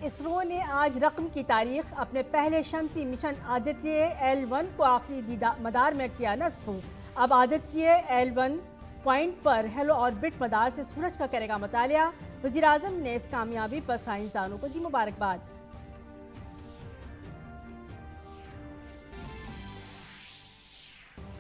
इसरो ने आज रकम की तारीख अपने पहले शमसी मिशन आदित्य L1 को आखिरी मदार में किया नस्ब। अब आदित्य L1 पॉइंट पर हेलो ऑर्बिट मदार से सूरज का करेगा मुतालिया। वज़ीर आज़म ने इस कामयाबी पर साइंसदानों को दी मुबारकबाद।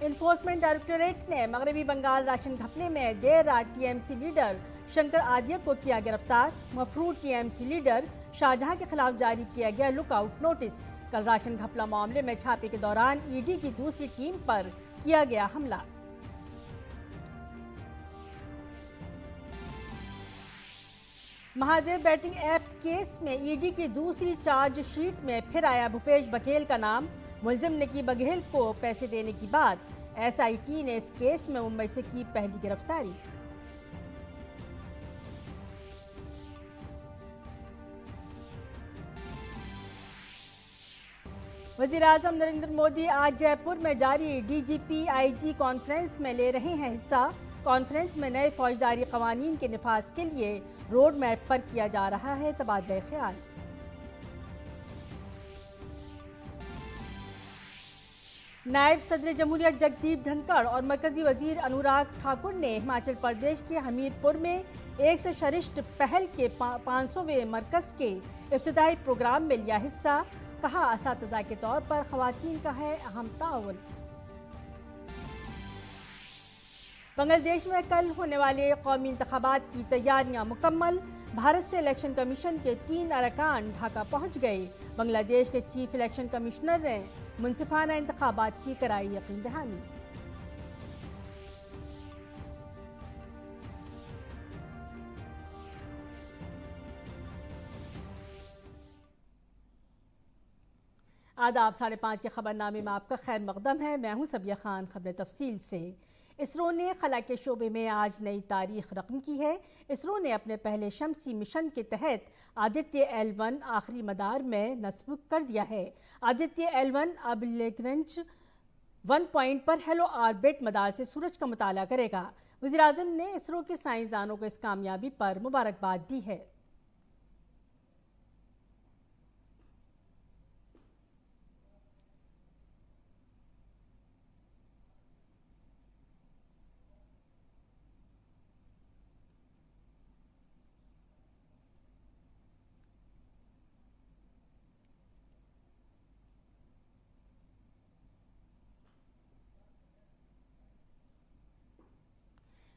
इन्फोर्समेंट डायरेक्टोरेट ने मगरबी बंगाल राशन घपले में देर रात टीएमसी लीडर शंकर आदित्य को किया गिरफ्तार। मफरूर टीएमसी लीडर शाहजहां के खिलाफ जारी किया गया लुकआउट नोटिस। कल राशन घपला मामले में छापे के दौरान ईडी की दूसरी टीम पर किया गया हमला। महादेव बैटिंग ऐप केस में ईडी की दूसरी चार्जशीट में फिर आया भूपेश बघेल का नाम। मुलजिम ने की बघेल को पैसे देने की बात। एसआईटी ने इस केस में मुंबई से की पहली गिरफ्तारी। वज़ीर आज़म नरेंद्र मोदी आज जयपुर में जारी डीजीपी आईजी कॉन्फ्रेंस में ले रहे हैं हिस्सा। कॉन्फ्रेंस में नए फौजदारी कवानीन के निफाज के लिए रोड मैप पर किया जा रहा है तबादला ख्याल। नायब सदर जमहूरियत जगदीप धनखड़ और मरकजी वजीर अनुराग ठाकुर ने हिमाचल प्रदेश के हमीरपुर में एक से शरिष्ठ पहल के 500वें मरकज के इफ्तिताही प्रोग्राम में लिया हिस्सा। कहा असातिज़ा के तौर पर ख़वातीन का है अहम ताउन। बांग्लादेश में कल होने वाले कौमी इंतखाबात की तैयारियां मुकम्मल। भारत से इलेक्शन कमीशन के 3 अरकान ढाका पहुंच गए। बांग्लादेश के चीफ इलेक्शन कमिश्नर ने मुनसिफाना इंतखाबात की कराई यकीन दहानी। आदाब 5:30 के खबरनामे में आपका खैर मकदम है। मैं हूं सबिया खान। खबर तफसील से। इसरो ने खला के शोबे में आज नई तारीख रकम की है। इसरो ने अपने पहले शमसी मिशन के तहत आदित्य L1 आखिरी मदार में नस्ब कर दिया है। आदित्य L1 अब लैग्रेंज 1 पॉइंट पर हेलो ऑर्बिट मदार से सूरज का मुताला करेगा। वज़ीर आज़म ने इसरो के साइंसदानों को इस कामयाबी पर मुबारकबाद दी है।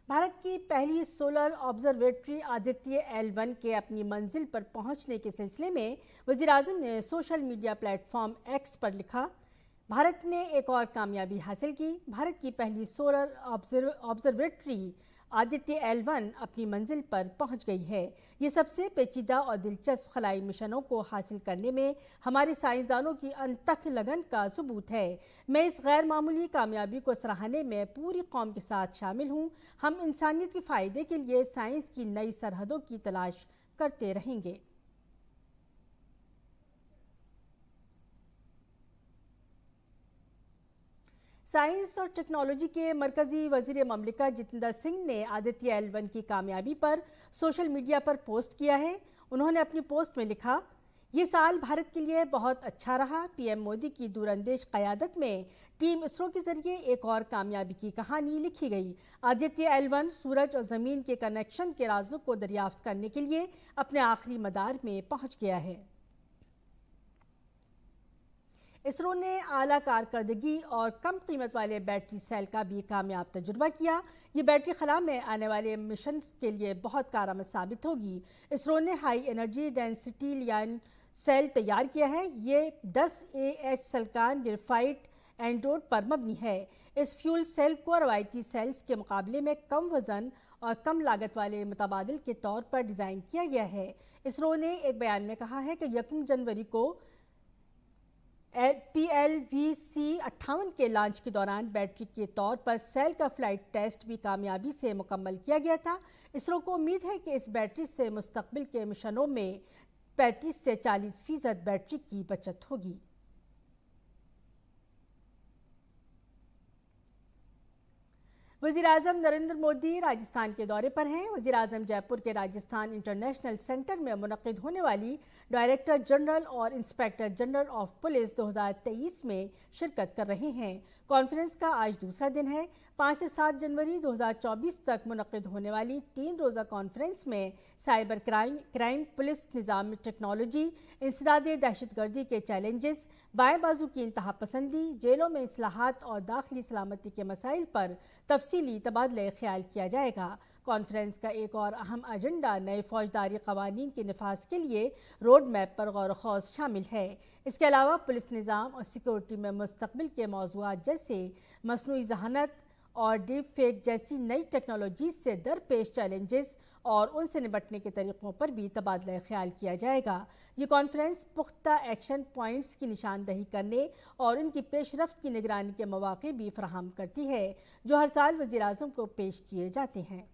भारत की पहली सोलर ऑब्जर्वेटरी आदित्य L1 के अपनी मंजिल पर पहुंचने के सिलसिले में वज़ीर आज़म ने सोशल मीडिया प्लेटफॉर्म X पर लिखा, भारत ने एक और कामयाबी हासिल की। भारत की पहली सोलर ऑब्जर्वेटरी आदित्य L1 अपनी मंजिल पर पहुंच गई है। ये सबसे पेचीदा और दिलचस्प खलाई मिशनों को हासिल करने में हमारे साइंसदानों की अनथक लगन का सबूत है। मैं इस गैर मामूली कामयाबी को सराहने में पूरी कौम के साथ शामिल हूँ। हम इंसानियत के फ़ायदे के लिए साइंस की नई सरहदों की तलाश करते रहेंगे। साइंस और टेक्नोलॉजी के मरकजी वजीर ममलिकत जितेंद्र सिंह ने आदित्य L1 की कामयाबी पर सोशल मीडिया पर पोस्ट किया है। उन्होंने अपनी पोस्ट में लिखा, ये साल भारत के लिए बहुत अच्छा रहा। पीएम मोदी की दूरंदेश क़यादत में टीम इसरो के जरिए एक और कामयाबी की कहानी लिखी गई। आदित्य L1 सूरज और ज़मीन के कनेक्शन के राजों को दरियाफ्त करने के लिए अपने आखिरी मदार में पहुंच गया है। इसरो ने आला कारकर्दगी और कम कीमत वाले बैटरी सेल का भी कामयाब तजुर्बा किया। ये बैटरी खला में आने वाले मिशन के लिए बहुत कारआमद साबित होगी। इसरो ने high energy density Li-ion cell तैयार किया है। ये 10 AH सिलिकॉन ग्रेफाइट एनोड पर मबनी है। इस फ्यूल सेल को रवायती सेल्स के मुकाबले में कम वजन और कम लागत वाले मुतबादिल के तौर पर डिज़ाइन किया गया है। इसरो ने एक बयान में कहा है कि 1 जनवरी को PLVC-58 के लॉन्च के दौरान बैटरी के तौर पर सेल का फ्लाइट टेस्ट भी कामयाबी से मुकम्मल किया गया था। इसरो को उम्मीद है कि इस बैटरी से मुस्तकबिल के मिशनों में 35 से 40% बैटरी की बचत होगी। वज़ीर-ए-आज़म नरेंद्र मोदी राजस्थान के दौरे पर हैं। वज़ीर-ए-आज़म जयपुर के राजस्थान इंटरनेशनल सेंटर में मुनक़्क़िद होने वाली डायरेक्टर जनरल और इंस्पेक्टर जनरल ऑफ पुलिस 2023 में शिरकत कर रहे हैं। कॉन्फ्रेंस का आज दूसरा दिन है। 5 से 7 जनवरी 2024 तक मुनक़्क़िद होने वाली 3 रोज़ा कॉन्फ्रेंस में साइबर क्राइम, पुलिस निज़ाम में टेक्नोलॉजी, इंसदादे दहशतगर्दी के चैलेंजेस, बाएं बाजू की इंतहा पसंदी, जेलों में इस्लाहात और दाखिली सलामती के मसाइल पर तफसीली तबादला ख्याल किया जाएगा। कॉन्फ्रेंस का एक और अहम एजेंडा नए फौजदारी कवानीन के नफाज के लिए रोड मैप पर गौर खौज शामिल है। इसके अलावा पुलिस निज़ाम और सिक्योरिटी में मुस्तकबिल के मौज़ूआत जैसे मसनूई ज़हानत और डीप फेक जैसी नई टेक्नोलॉजी से दरपेश चैलेंजेस और उनसे निपटने के तरीक़ों पर भी तबादला ख्याल किया जाएगा। ये कॉन्फ्रेंस पुख्ता एक्शन पॉइंट्स की निशानदही करने और उनकी पेशरफ्त की निगरानी के मौक़े भी फराहम करती है, जो हर साल वज़ीर-ए-आज़म को पेश किए जाते हैं।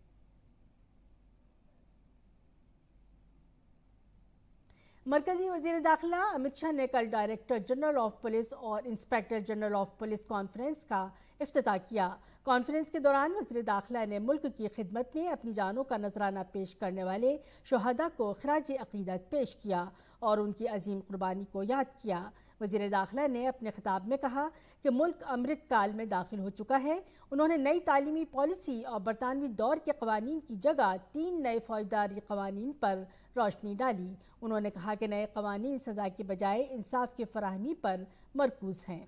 मरकजी वज़ीर दाखिला अमित शाह ने कल डायरेक्टर जनरल ऑफ पुलिस और inspector general of police conference का इफ्तिताह किया। कॉन्फ्रेंस के दौरान वज़ीर दाखिला ने मुल्क की खिदमत में अपनी जानों का नजराना पेश करने वाले शुहदा को खराज अकीदत पेश किया और उनकी अजीम कुर्बानी को याद किया। वज़ीर दाखिला ने अपने खिताब में कहा कि मुल्क अमृत काल में दाखिल हो चुका है। उन्होंने नई तालीमी पॉलिसी और बरतानवी दौर के कवानीन की जगह 3 नए फौजदारी कवानीन पर रोशनी डाली। उन्होंने कहा कि नए कवानीन सज़ा के बजाय इंसाफ की फराहमी पर मरकूज हैं।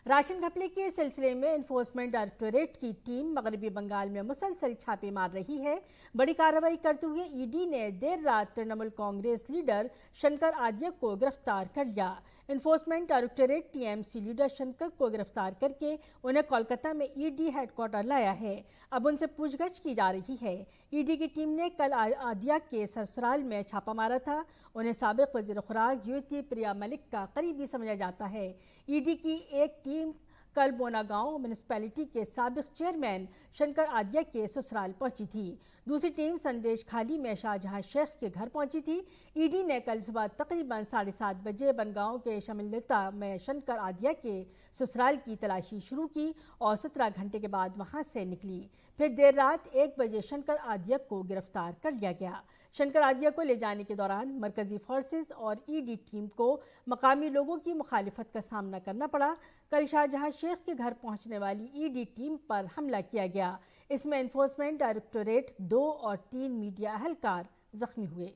राशन घपले के सिलसिले में एनफोर्समेंट डायरेक्टोरेट की टीम मगरबी बंगाल में मुसलसल छापे मार रही है। बड़ी कार्रवाई करते हुए ईडी ने देर रात तृणमूल कांग्रेस लीडर शंकर आद्य को गिरफ्तार कर लिया। Enforcement directorate TMC leader Shankar को गिरफ्तार करके उन्हें कोलकाता में ईडी हेडक्वार्टर लाया है। अब उनसे पूछगछ की जा रही है। ईडी की टीम ने कल आद्या के ससुराल में छापा मारा था। उन्हें साबिक वज़ीर खुराक ज्योति प्रिया मलिक का करीबी समझा जाता है। ईडी की एक टीम कल बोनागांव म्यूनिसिपैलिटी के साबिक चेयरमैन शंकर आद्या के ससुराल पहुंची थी। दूसरी टीम संदेश खाली में शाहजहां शेख के घर पहुंची थी। ईडी ने कल सुबह तकरीबन 7:30 बजे बनगांव के शमिलता में शंकर आद्या के ससुराल की तलाशी शुरू की और 17 घंटे के बाद वहां से निकली। फिर देर रात 1 बजे शंकर आद्या को गिरफ्तार कर लिया गया। शंकर आद्या को ले जाने के दौरान मरकजी फोर्सेस और ईडी टीम को मकामी लोगों की मुखालिफत का सामना करना पड़ा। कल शाहजहां शेख के घर पहुंचने वाली ईडी टीम पर हमला किया गया। इसमें एनफोर्समेंट डायरेक्टोरेट 2 और 3 मीडिया अहलकार जख्मी हुए।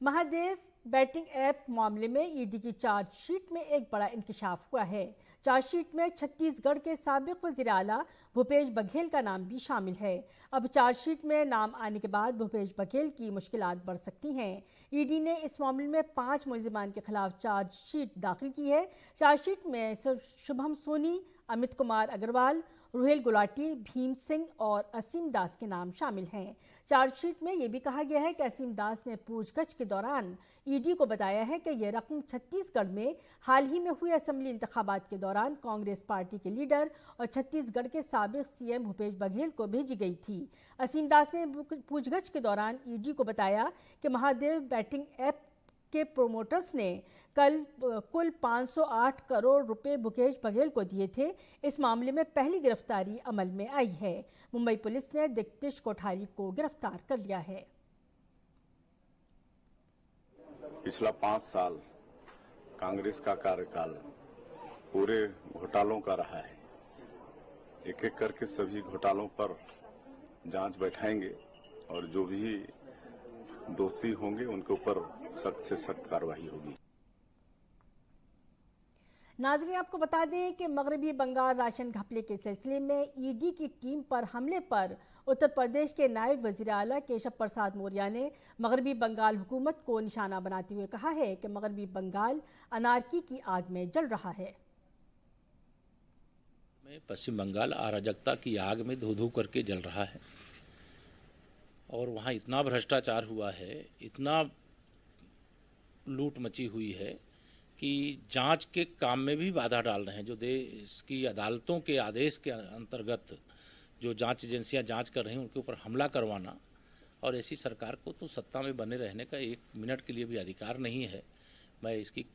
महादेव बैटिंग ऐप मामले में ईडी की चार्जशीट में एक बड़ा इंकशाफ हुआ है। चार्जशीट में छत्तीसगढ़ के साबिक वज़ीर आला भूपेश बघेल का नाम भी शामिल है। अब चार्जशीट में नाम आने के बाद भूपेश बघेल की मुश्किलात बढ़ सकती हैं। ईडी ने इस मामले में 5 मुलजिमान के खिलाफ चार्जशीट दाखिल की है। चार्जशीट में शुभम सोनी, अमित कुमार अग्रवाल, रुहेल गुलाटी, भीम सिंह और असीम दास के नाम शामिल हैं। चार्जशीट में यह भी कहा गया है कि असीम दास ने पूछगछ के दौरान ईडी को बताया है कि यह रकम छत्तीसगढ़ में हाल ही में हुए असेंबली इंतखाबात के दौरान कांग्रेस पार्टी के लीडर और छत्तीसगढ़ के साबिक सीएम भूपेश बघेल को भेजी गई थी। असीम दास ने पूछगछ के दौरान ईडी को बताया कि महादेव बैटिंग ऐप के प्रोमोटर्स ने कल कुल 508 करोड़ रुपए भूपेश बघेल को दिए थे। इस मामले में पहली गिरफ्तारी अमल में आई है। मुंबई पुलिस ने दिग्टिश कोठारी को गिरफ्तार कर लिया है। पिछला 5 साल कांग्रेस का कार्यकाल पूरे घोटालों का रहा है। एक एक करके सभी घोटालों पर जांच बैठाएंगे और जो भी दोषी होंगे उनके ऊपर सख्त से सख्त कार्रवाई होगी। नाज़रीन, आपको बता दें कि मगरबी बंगाल राशन घपले के सिलसिले में ईडी की टीम पर हमले पर उत्तर प्रदेश के नायब वज़ीर आला केशव प्रसाद मौर्य ने मगरबी बंगाल हुकूमत को निशाना बनाते हुए कहा है कि मगरबी बंगाल अनारकी की आग में जल रहा है। पश्चिम बंगाल अराजकता की आग में धू धू करके जल रहा है और वहाँ इतना भ्रष्टाचार हुआ है, इतना लूट मची हुई है कि जांच के काम में भी बाधा डाल रहे हैं। जो देश की अदालतों के आदेश के अंतर्गत जो जांच एजेंसियां जांच कर रही हैं उनके ऊपर हमला करवाना और ऐसी सरकार को तो सत्ता में बने रहने का 1 मिनट के लिए भी अधिकार नहीं है। मैं इसकी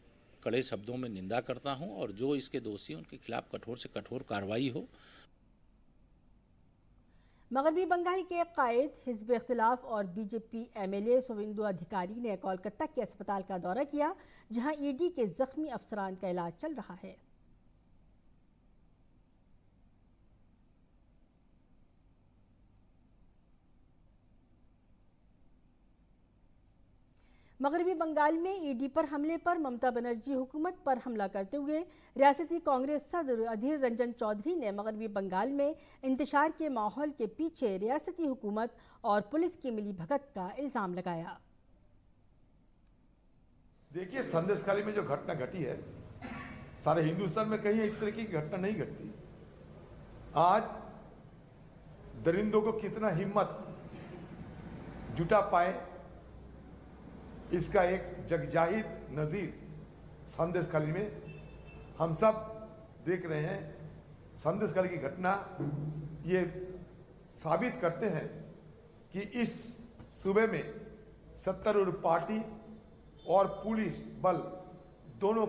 कड़े शब्दों में निंदा करता हूं और जो इसके दोषी उनके खिलाफ कठोर से कठोर कार्रवाई हो। मगरबी बंगाल के कायद हिज़्ब इख्तिलाफ और बीजेपी एमएलए शुवेंदु अधिकारी ने कोलकाता के अस्पताल का दौरा किया, जहां ईडी के जख्मी अफसरान का इलाज चल रहा है। मगरबी बंगाल में ईडी पर हमले पर ममता बनर्जी हुकूमत पर हमला करते हुए रियासती कांग्रेस सदर अधीर रंजन चौधरी ने मगरबी बंगाल में इंतशार के माहौल के पीछे रियासती हुकूमत और पुलिस की मिलीभगत का इल्जाम लगाया। देखिए, संदेशखाली में जो घटना घटी है, सारे हिंदुस्तान में कहीं इस तरह की घटना नहीं घटती। आज दरिंदों को कितना हिम्मत जुटा पाए, इसका एक जगजाहिर नजीर संदेशखाली में हम सब देख रहे हैं। संदेशखाली की घटना ये साबित करते हैं कि इस सूबे में सत्तारूढ़ पार्टी और पुलिस बल दोनों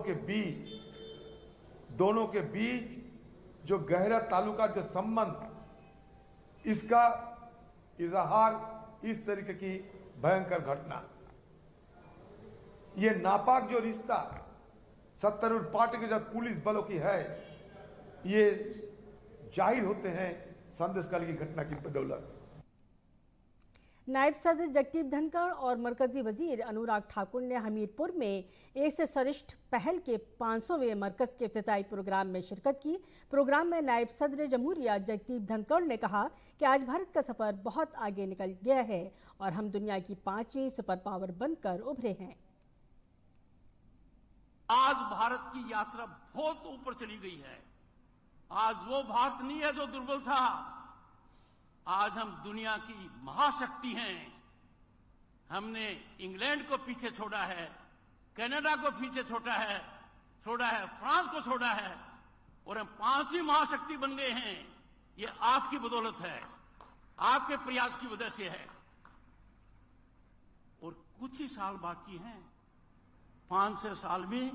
के बीच जो गहरा ताल्लुका, जो संबंध, इसका इजहार इस तरीके की भयंकर घटना, ये नापाक जो रिश्ता सत्तारूढ़ पार्टी के साथ पुलिस बलों की है, ये जाहिर होते हैं संदेशखाली की घटना की बदौलत। नायब सदर जगदीप धनखड़ और मरकजी वजीर अनुराग ठाकुर ने हमीरपुर में एक से सरिष्ठ पहल के 500वें मरकज के इफ्तिताई प्रोग्राम में शिरकत की। प्रोग्राम में नायब सदर जमहूरिया जगदीप धनखड़ ने कहा कि आज भारत का सफर बहुत आगे निकल गया है और हम दुनिया की 5वीं सुपर पावर बनकर उभरे हैं। आज भारत की यात्रा बहुत ऊपर चली गई है। आज वो भारत नहीं है जो दुर्बल था। आज हम दुनिया की महाशक्ति हैं। हमने इंग्लैंड को पीछे छोड़ा है, कनाडा को पीछे छोड़ा है, फ्रांस को छोड़ा है और हम 5वीं महाशक्ति बन गए हैं। ये आपकी बदौलत है, आपके प्रयास की वजह से है। और कुछ ही साल बाकी हैं। 5-6 साल में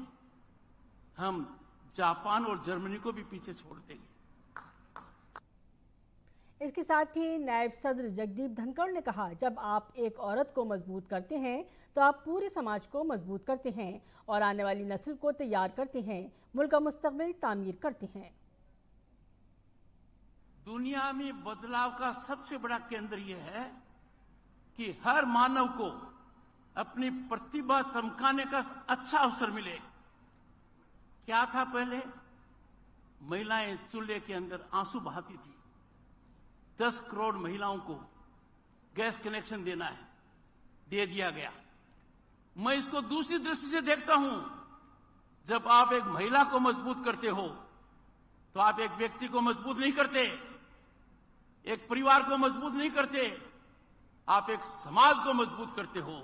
हम जापान और जर्मनी को भी पीछे छोड़ देंगे। इसके साथ ही नायब सदर जगदीप धनखड़ ने कहा, जब आप एक औरत को मजबूत करते हैं तो आप पूरे समाज को मजबूत करते हैं और आने वाली नस्ल को तैयार करते हैं, मुल्क का मुस्तकबिल तामीर करते हैं। दुनिया में बदलाव का सबसे बड़ा केंद्र यह है कि हर मानव को अपनी प्रतिभा चमकाने का अच्छा अवसर मिले। क्या था पहले? महिलाएं चूल्हे के अंदर आंसू बहाती थी। 10 करोड़ महिलाओं को गैस कनेक्शन देना है, दे दिया गया। मैं इसको दूसरी दृष्टि से देखता हूं। जब आप एक महिला को मजबूत करते हो तो आप एक व्यक्ति को मजबूत नहीं करते, एक परिवार को मजबूत नहीं करते, आप एक समाज को मजबूत करते हो।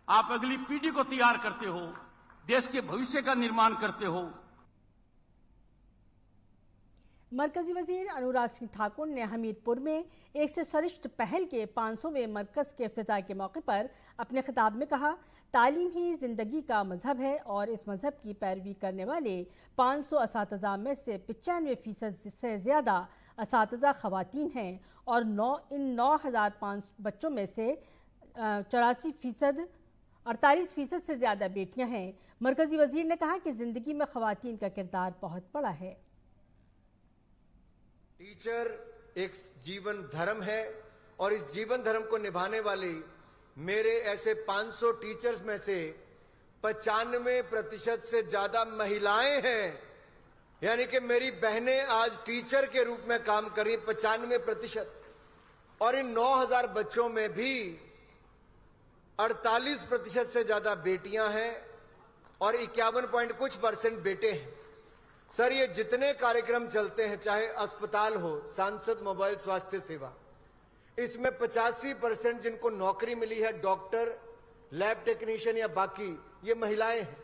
आप अगली पीढ़ी को तैयार करते हो, देश के भविष्य का निर्माण करते हो। मरकजी वजीर अनुराग सिंह ठाकुर ने हमीरपुर में एक से सरिष्ठ पहल के 500वें मरकज के इफ्तिताह के मौके पर अपने खिताब में कहा, तालीम ही जिंदगी का मजहब है और इस मजहब की पैरवी करने वाले 500 असातिज़ा में से 95% से ज़्यादा असातिज़ा ख़वातीन हैं और 9,500 बच्चों में से 48% से ज़्यादा बेटियां हैं। मरकजी वजीर ने कहा कि ज़िंदगी में ख़वातीन का किरदार बहुत बड़ा है। टीचर एक जीवन धर्म है और इस जीवन धर्म को निभाने वाले मेरे ऐसे 500 टीचर्स में से 95% से ज्यादा महिलाएं हैं। यानी कि मेरी बहनें आज टीचर के रूप में काम कर रही 95%। और इन 9,000 बच्चों में भी 48% से ज्यादा बेटियां हैं और 51% बेटे हैं। सर, ये जितने कार्यक्रम चलते हैं, चाहे अस्पताल हो, सांसद मोबाइल स्वास्थ्य सेवा, इसमें 85% जिनको नौकरी मिली है, डॉक्टर, लैब टेक्नीशियन या बाकी, ये महिलाएं हैं।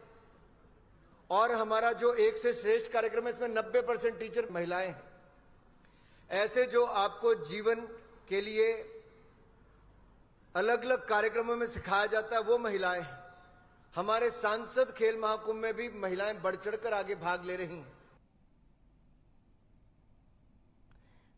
और हमारा जो एक से श्रेष्ठ कार्यक्रम है, इसमें 90% टीचर महिलाएं हैं। ऐसे जो आपको जीवन के लिए अलग अलग कार्यक्रमों में सिखाया जाता है वो महिलाएं हैं। हमारे सांसद खेल महाकुंभ में भी महिलाएं बढ़ चढ़कर आगे भाग ले रही हैं।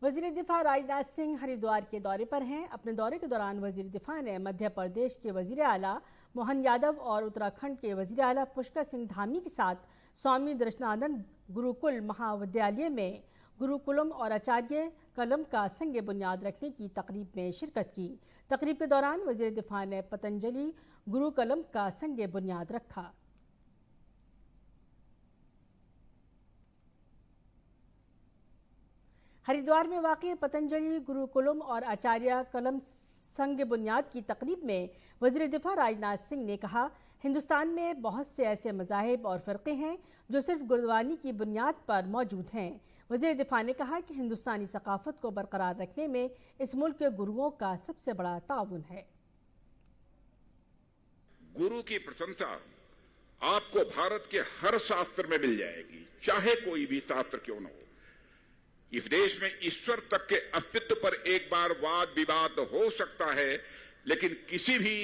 वजीर दिफा राजनाथ सिंह हरिद्वार के दौरे पर हैं। अपने दौरे के दौरान वजीर दिफा ने मध्य प्रदेश के वजीर आला मोहन यादव और उत्तराखंड के वजीर आला पुष्कर सिंह धामी के साथ स्वामी दर्शनानंद गुरुकुल महाविद्यालय में गुरुकुलम और आचार्य कलम का संग बुनियाद रखने की तकरीब में शिरकत की। तकरीब के दौरान वजीर दिफा ने पतंजलि गुरु कलम का संग बुनियाद रखा। हरिद्वार में वाक़ पतंजलि गुरुकुलम और आचार्य कलम संग बुनियाद की तकरीब में वज़ीर दिफा राजनाथ सिंह ने कहा, हिंदुस्तान में बहुत से ऐसे मज़ाहिब और फ़िरक़े हैं जो सिर्फ गुरुद्वानी की बुनियाद पर मौजूद हैं। वज़ीर दिफा ने कहा कि हिंदुस्तानी सकाफ़त को बरकरार रखने में इस मुल्क के गुरुओं का सबसे बड़ा ताउन है। गुरु की प्रशंसा आपको भारत के हर शास्त्र में मिल जाएगी, चाहे कोई भी शास्त्र क्यों न हो। इस देश में ईश्वर तक के अस्तित्व पर एक बार वाद विवाद हो सकता है, लेकिन किसी भी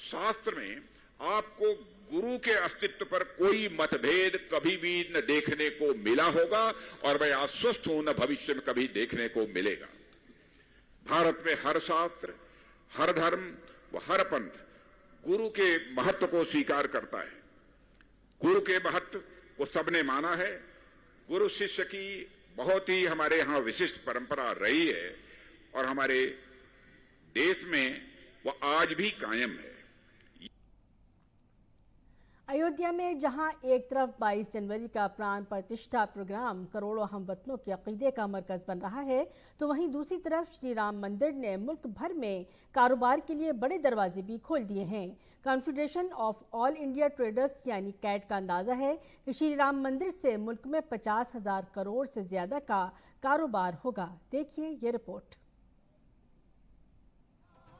शास्त्र में आपको गुरु के अस्तित्व पर कोई मतभेद कभी भी न देखने को मिला होगा और मैं आश्वस्त हूं न भविष्य में कभी देखने को मिलेगा। भारत में हर शास्त्र, हर धर्म व हर पंथ गुरु के महत्व को स्वीकार करता है। गुरु के महत्व को सबने माना है। गुरु शिष्य की बहुत ही हमारे यहाँ विशिष्ट परंपरा रही है और हमारे देश में वो आज भी कायम है। अयोध्या में जहां एक तरफ 22 जनवरी का प्राण प्रतिष्ठा प्रोग्राम करोड़ों हमवतनों के अकीदे का मरकज बन रहा है, तो वहीं दूसरी तरफ श्री राम मंदिर ने मुल्क भर में कारोबार के लिए बड़े दरवाजे भी खोल दिए हैं। Confederation of all India traders यानी कैट का अंदाजा है कि श्री राम मंदिर से मुल्क में 50,000 करोड़ से ज्यादा का कारोबार होगा। देखिए ये रिपोर्ट।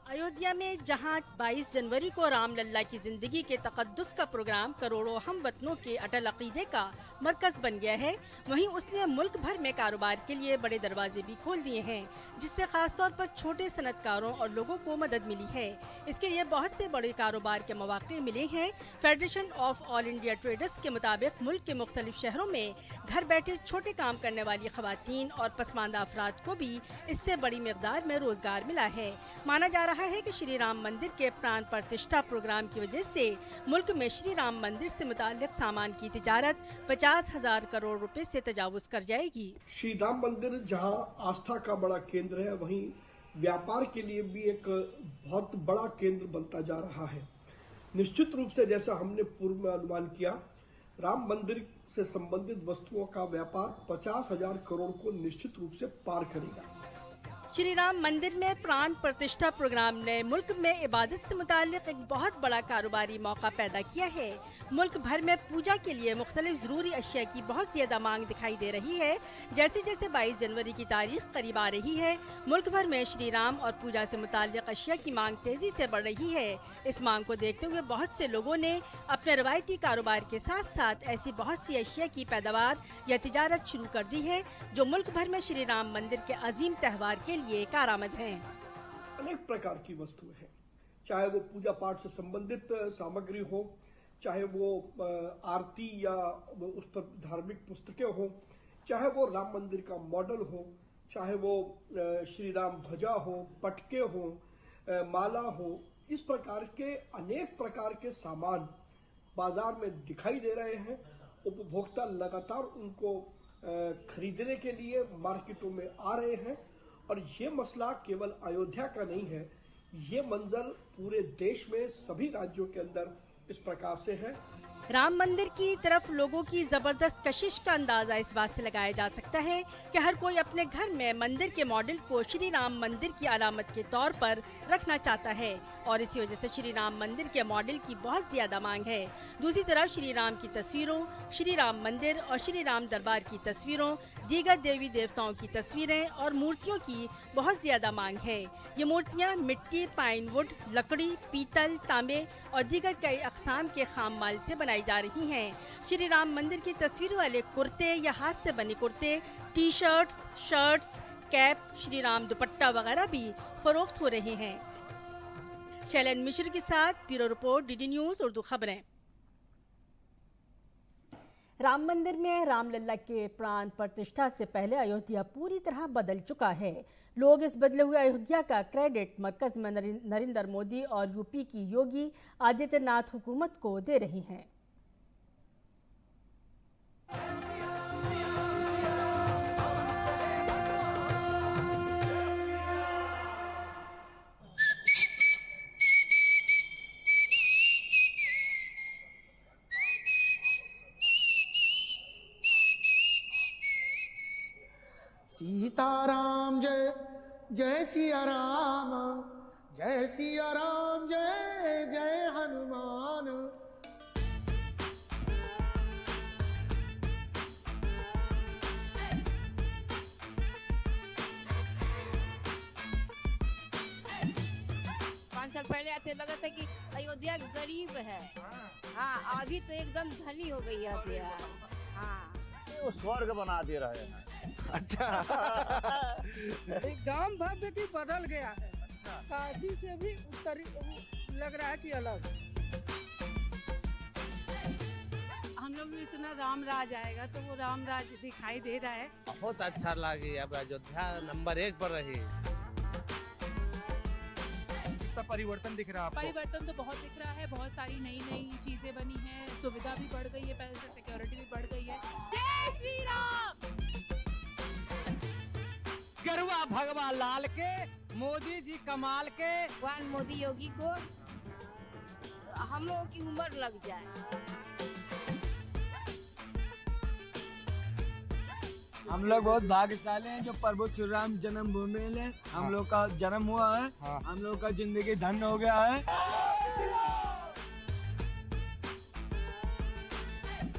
अयोध्या में जहां 22 जनवरी को राम लल्ला की जिंदगी के तकद्दुस का प्रोग्राम करोड़ों हमवतनों के अटल अकीदे का मरकज बन गया है, वहीं उसने मुल्क भर में कारोबार के लिए बड़े दरवाजे भी खोल दिए हैं, जिससे खासतौर पर छोटे सनतकारों और लोगों को मदद मिली है। इसके लिए बहुत से बड़े कारोबार के मौके मिले हैं। Federation of all India traders के मुताबिक मुल्क के मुख्तलिफ शहरों में घर बैठे छोटे काम करने वाली खवातीन और पसमानदा अफराद को भी इससे बड़ी मिकदार में रोजगार मिला है। माना जा रहा है कि श्री राम मंदिर के प्राण प्रतिष्ठा प्रोग्राम की वजह से मुल्क में श्री राम मंदिर से मुताल्लिक सामान की तिजारत 50,000 करोड़ रुपए से तजावुज कर जाएगी। श्री राम मंदिर जहां आस्था का बड़ा केंद्र है, वहीं व्यापार के लिए भी एक बहुत बड़ा केंद्र बनता जा रहा है। निश्चित रूप से जैसा हमने पूर्व में अनुमान किया, राम मंदिर से संबंधित वस्तुओं का व्यापार 50,000 करोड़ को निश्चित रूप से पार करेगा। श्री राम मंदिर में प्राण प्रतिष्ठा प्रोग्राम ने मुल्क में इबादत से मुताल्लिक एक बहुत बड़ा कारोबारी मौका पैदा किया है। मुल्क भर में पूजा के लिए मुख्तलिफ ज़रूरी अशिया की बहुत ज्यादा मांग दिखाई दे रही है। जैसे जैसे 22 जनवरी की तारीख करीब आ रही है, मुल्क भर में श्री राम और पूजा से मुताल्लिक अशिया की मांग तेजी से बढ़ रही है। इस मांग को देखते हुए बहुत से लोगों ने अपने रवायती कारोबार के साथ साथ ऐसी बहुत सी अशिया की पैदावार या तिजारत शुरू कर दी है, जो मुल्क भर में श्री राम मंदिर के अजीम त्यौहार के लिए कारआमद हैं। अनेक प्रकार की वस्तुएं हैं, चाहे वो पूजा पाठ से संबंधित सामग्री हो, चाहे वो आरती या उस पर धार्मिक पुस्तकें हो, चाहे वो राम मंदिर का मॉडल हो, चाहे वो श्री राम ध्वजा हो, पटके हो, माला हो, इस प्रकार के अनेक प्रकार के सामान बाजार में दिखाई दे रहे हैं। उपभोक्ता लगातार उनको खरीदने के लिए मार्केटों में आ रहे हैं और ये मसला केवल अयोध्या का नहीं है, ये मंजर पूरे देश में सभी राज्यों के अंदर इस प्रकार से है। राम मंदिर की तरफ लोगों की जबरदस्त कशिश का अंदाजा इस बात से लगाया जा सकता है कि हर कोई अपने घर में मंदिर के मॉडल को श्री राम मंदिर की अलामत के तौर पर रखना चाहता है और इसी वजह से श्री राम मंदिर के मॉडल की बहुत ज्यादा मांग है। दूसरी तरफ श्री राम की तस्वीरों, श्री राम मंदिर और श्री राम दरबार की तस्वीरों, दीगर देवी देवताओं की तस्वीरें और मूर्तियों की बहुत ज्यादा मांग है। ये मूर्तियाँ मिट्टी, पाइन वुड, लकड़ी, पीतल, तांबे और दीगर कई अकसाम के खाम माल से बनाई जा रही हैं। श्री राम मंदिर की तस्वीर वाले कुर्ते या हाथ से बने कुर्ते, T shirts, shirts, cap, Shri Ram दुपट्टा वगैरह भी फरोख्त हो रहे हैं। शैलन मिश्र के साथ bureau report, DD news Urdu खबरें। राम मंदिर में रामलला के प्राण प्रतिष्ठा से पहले अयोध्या पूरी तरह बदल चुका है। लोग इस बदले हुए अयोध्या का क्रेडिट मरकज में नरेंद्र मोदी और यूपी की योगी आदित्यनाथ हुकूमत को दे रहे हैं। सीताराम जय जय सिया राम, जय सिया राम जय जय हनुमान। साल पहले ऐसे लगा था कि अयोध्या गरीब है। हाँ, अभी तो एकदम धनी हो गई है अयोध्या। हाँ, वो स्वर्ग बना दे रहे हैं। अच्छा गांव भव्य भी बदल गया है। काशी से भी लग रहा है कि अलग। हम लोग भी सुना राम राज आएगा, तो वो राम राज दिखाई दे रहा है। बहुत अच्छा लगे। अब अयोध्या नंबर 1 पर रही। कितना परिवर्तन दिख रहा है आपको? परिवर्तन तो बहुत दिख रहा है। बहुत सारी नई नई चीजें बनी हैं, सुविधा भी बढ़ गई है, पहले से सिक्योरिटी भी बढ़ गई है। जय श्री राम। गरुआ भगवा लाल के, मोदी जी कमाल के। भगवान मोदी योगी को हम लोगों की उम्र लग जाए। हम लोग बहुत भाग्यशाली हैं जो प्रभु श्री राम जन्मभूमि में हम लोग का जन्म हुआ है। हम लोग का जिंदगी धन्य हो गया है।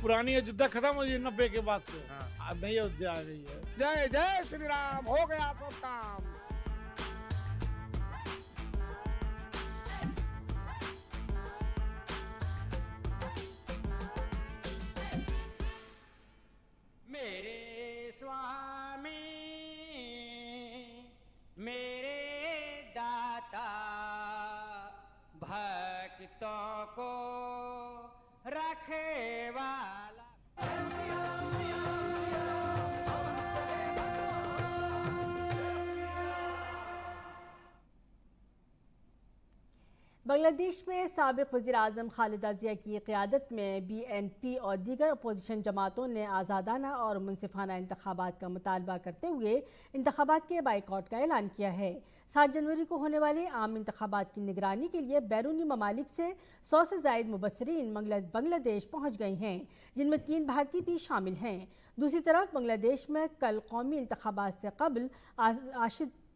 पुरानी अयोध्या खत्म हो गई 90 के बाद से। अब नई अयोध्या आ गई है। जय जय श्री राम, हो गया सब काम। मेरे स्वामी मेरे दाता, भक्तों को रखे वाला। बांग्लादेश में साबिक वज़ीर-ए-आज़म खालिदा जिया की क़यादत में BNP और दीगर अपोजिशन जमातों ने आज़ादाना और मुनसिफाना इंतखाबात का मुतालबा करते हुए इंतखाबात के बाइकआउट का ऐलान किया है। 7 जनवरी को होने वाले आम इंतखाबात की निगरानी के लिए बैरूनी ममालिक से 100 से ज़ायद मुबस्सिरीन बांग्लादेश पहुँच गए हैं, जिनमें 3 भारतीय भी शामिल हैं। दूसरी तरफ बांग्लादेश में कल कौमी इंतखाबात से कबल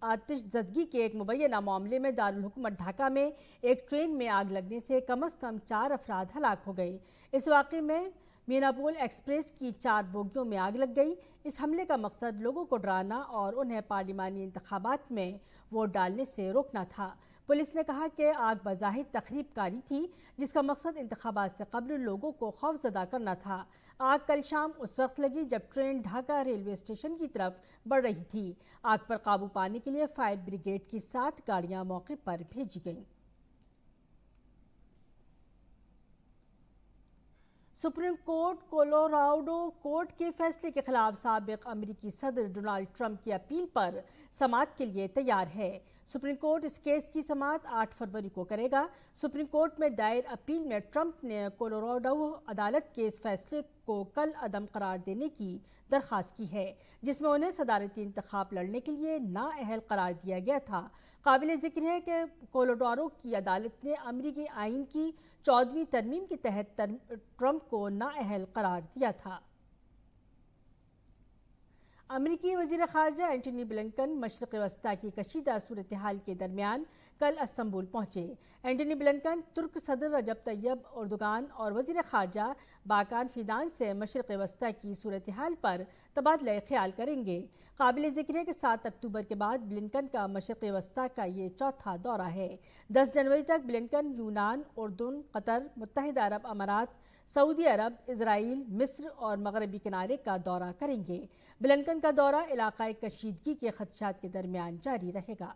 आतिशज़दगी के एक मुबैना मामले में दारुल हुकूमत ढाका में एक ट्रेन में आग लगने से कम अज़ कम 4 अफराद हलाक हो गए। इस वाक़े में मीनापोल एक्सप्रेस की 4 बोगियों में आग लग गई। इस हमले का मकसद लोगों को डराना और उन्हें पार्लिमानी इंतखाबात में वोट डालने से रोकना था। पुलिस ने कहा कि आग बज़ाहिर तखरीबकारी थी, जिसका मकसद इंतखाबात से कबल लोगों को खौफज़दा करना था। आग कल शाम उस वक्त लगी जब ट्रेन ढाका रेलवे स्टेशन की तरफ बढ़ रही थी। आग पर काबू पाने के लिए फायर ब्रिगेड की 7 गाड़ियां मौके पर भेजी गईं। सुप्रीम कोर्ट कोलोराडो कोर्ट के फैसले के खिलाफ साबिक अमेरिकी सदर डोनाल्ड ट्रंप की अपील पर समाअत के लिए तैयार है। सुप्रीम कोर्ट इस केस की समाअत 8 फरवरी को करेगा। सुप्रीम कोर्ट में दायर अपील में ट्रंप ने कोलोराडो अदालत के इस फैसले को कल अदम करार देने की दरख्वास्त की है, जिसमें उन्हें सदारती इंतखाब लड़ने के लिए नाअहल करार दिया गया था। काबिल जिक्र है कि कोलोराडो की अदालत ने अमेरिकी आइन की 14वीं तरमीम के तहत ट्रंप को नाअहल करार दिया था। अमेरिकी वज़ीर ख़ारजा एंटनी ब्लिंकन मशरिक़ वस्ता की कशीदा सूरत हाल के दरमियान कल इस्तंबुल पहुँचे। एंटनी ब्लिंकन तुर्क सदर रजब तैयब एर्दोगान और वज़ीर ख़ारजा बाकान फिदान से मशरिक़ वस्ता की सूरत हाल पर तबादला ख्याल करेंगे। काबिल ज़िक्र है कि 7 अक्टूबर के बाद ब्लिंकन का मशरिक़ वस्ता का ये चौथा दौरा है। 10 जनवरी तक ब्लिंकन यूनान, उर्दन, कतर, मुत्तहिदा अरब अमारात, सऊदी अरब, इजराइल, मिस्र और मगरबी किनारे का दौरा करेंगे। ब्लिंकन का दौरा इलाकाई कशीदगी के खदशात के दरमियान जारी रहेगा।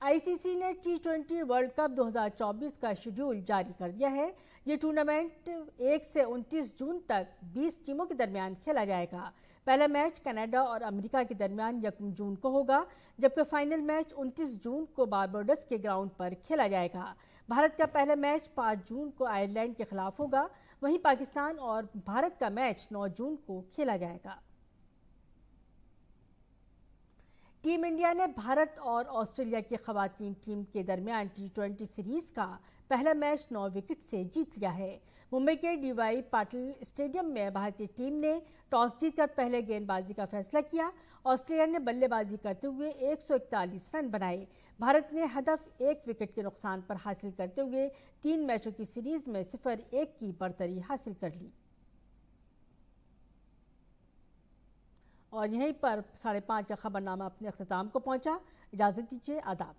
आईसीसी ने T20 वर्ल्ड कप 2024 का शेड्यूल जारी कर दिया है। ये टूर्नामेंट 1 से 29 जून तक 20 टीमों के दरमियान खेला जाएगा। पहला मैच कनाडा और अमेरिका के दरमियान 1 जून को होगा, जबकि फाइनल मैच 29 जून को बारबाडोस के ग्राउंड पर खेला जाएगा। भारत का पहला मैच 5 जून को आयरलैंड के खिलाफ होगा। वहीं पाकिस्तान और भारत का मैच 9 जून को खेला जाएगा। टीम इंडिया ने भारत और ऑस्ट्रेलिया की खवातीन टीम के दरमियान T20 सीरीज का पहला मैच 9 विकेट से जीत लिया है। मुंबई के DY पाटिल स्टेडियम में भारतीय टीम ने टॉस जीतकर पहले गेंदबाजी का फैसला किया। ऑस्ट्रेलिया ने बल्लेबाजी करते हुए 141 रन बनाए। भारत ने हदफ 1 विकेट के नुकसान पर हासिल करते हुए 3 मैचों की सीरीज में 0-1 की बढ़तरी हासिल कर ली। और यहीं पर 5:30 का खबरनामा अपने अख्ताम को पहुंचा। इजाजत दीजिए, आदाब।